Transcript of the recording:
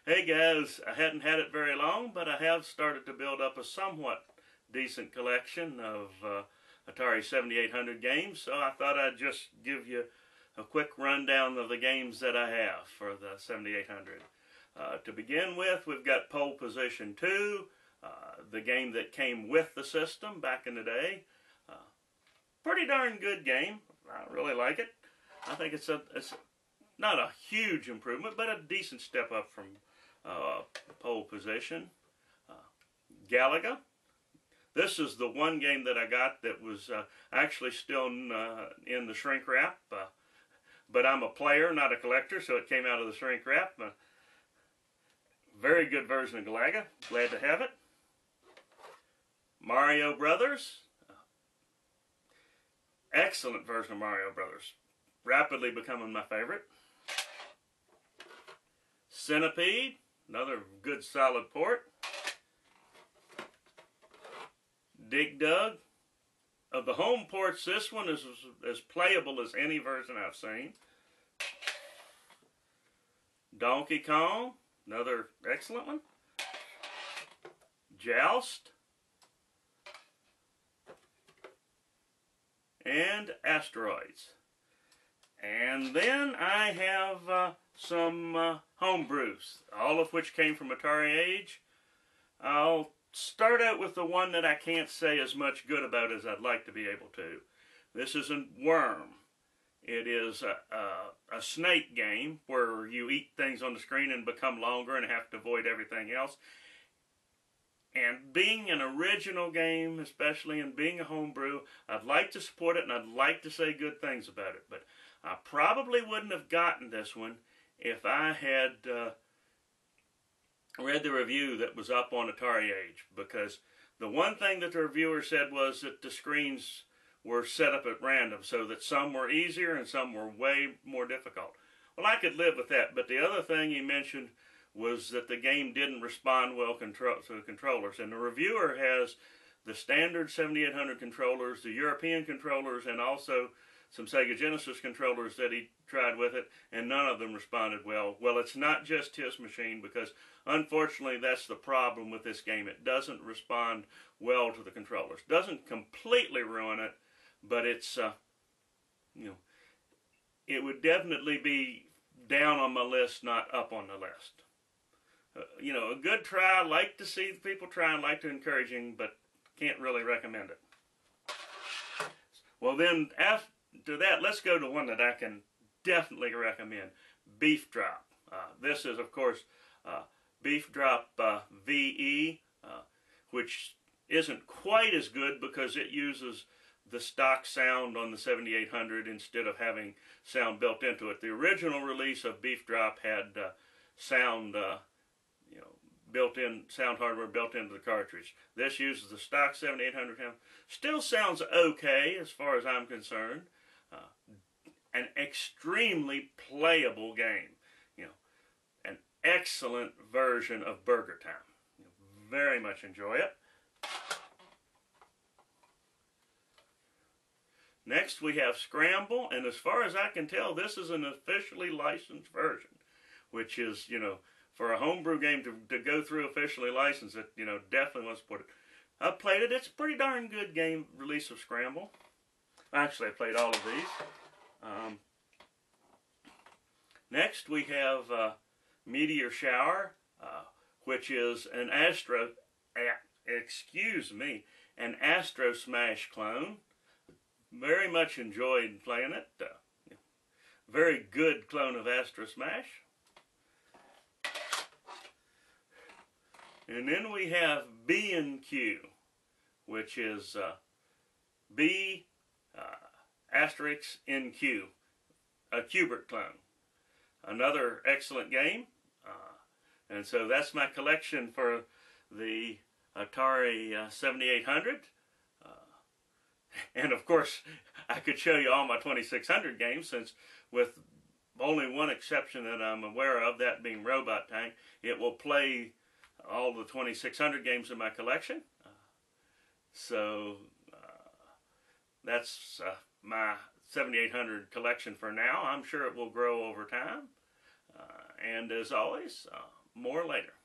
Hey guys, I hadn't had it very long, but I have started to build up a somewhat decent collection of Atari 7800 games, so I thought I'd just give you a quick rundown of the games that I have for the 7800. To begin with, we've got Pole Position 2, the game that came with the system back in the day. Pretty darn good game. I really like it. I think it's not a huge improvement, but a decent step up from Pole Position. Galaga. This is the one game that I got that was actually still in the shrink wrap, but I'm a player, not a collector, so it came out of the shrink wrap. Very good version of Galaga. Glad to have it. Mario Brothers. Excellent version of Mario Brothers. Rapidly becoming my favorite. Centipede. Another good solid port. Dig Dug. Of the home ports, this one is as playable as any version I've seen. Donkey Kong. Another excellent one. Joust. And Asteroids. And then I have some homebrews, all of which came from Atari Age. I'll start out with the one that I can't say as much good about as I'd like to be able to. This is a Worm. It is a snake game where you eat things on the screen and become longer and have to avoid everything else. And being an original game, especially, and being a homebrew, I'd like to support it and I'd like to say good things about it. But I probably wouldn't have gotten this one if I had read the review that was up on Atari Age. Because the one thing that the reviewer said was that the screens were set up at random, so that some were easier and some were way more difficult. Well, I could live with that, but the other thing he mentioned was that the game didn't respond well to the controllers. And the reviewer has the standard 7800 controllers, the European controllers, and also some Sega Genesis controllers that he tried with it, and none of them responded well. Well, it's not just his machine, because unfortunately that's the problem with this game. It doesn't respond well to the controllers. Doesn't completely ruin it, but it's, it would definitely be down on my list, not up on the list. A good try. I like to see people try and like to encouraging, but can't really recommend it. Well, then after that, let's go to one that I can definitely recommend. Beef Drop. This is, of course, Beef Drop VE, which isn't quite as good because it uses the stock sound on the 7800 instead of having sound built into it. The original release of Beef Drop had sound built-in sound hardware built into the cartridge. This uses the stock 7800. Still sounds okay as far as I'm concerned. An extremely playable game. An excellent version of Burger Time. Very much enjoy it. Next we have Scramble, and as far as I can tell, this is an officially licensed version, which is, for a homebrew game to go through officially licensed, it, definitely want to support it. I've played it. It's a pretty darn good game release of Scramble. Actually, I played all of these. Next, we have Meteor Shower, which is an Astro Smash clone. Very much enjoyed playing it. Very good clone of Astro Smash. And then we have B&Q, which is B asterisk NQ, a Qbert clone. Another excellent game. And so that's my collection for the Atari 7800. And of course, I could show you all my 2600 games, since with only one exception that I'm aware of, that being Robot Tank, it will play all the 2600 games in my collection. That's my 7800 collection for now. I'm sure it will grow over time. And as always, more later.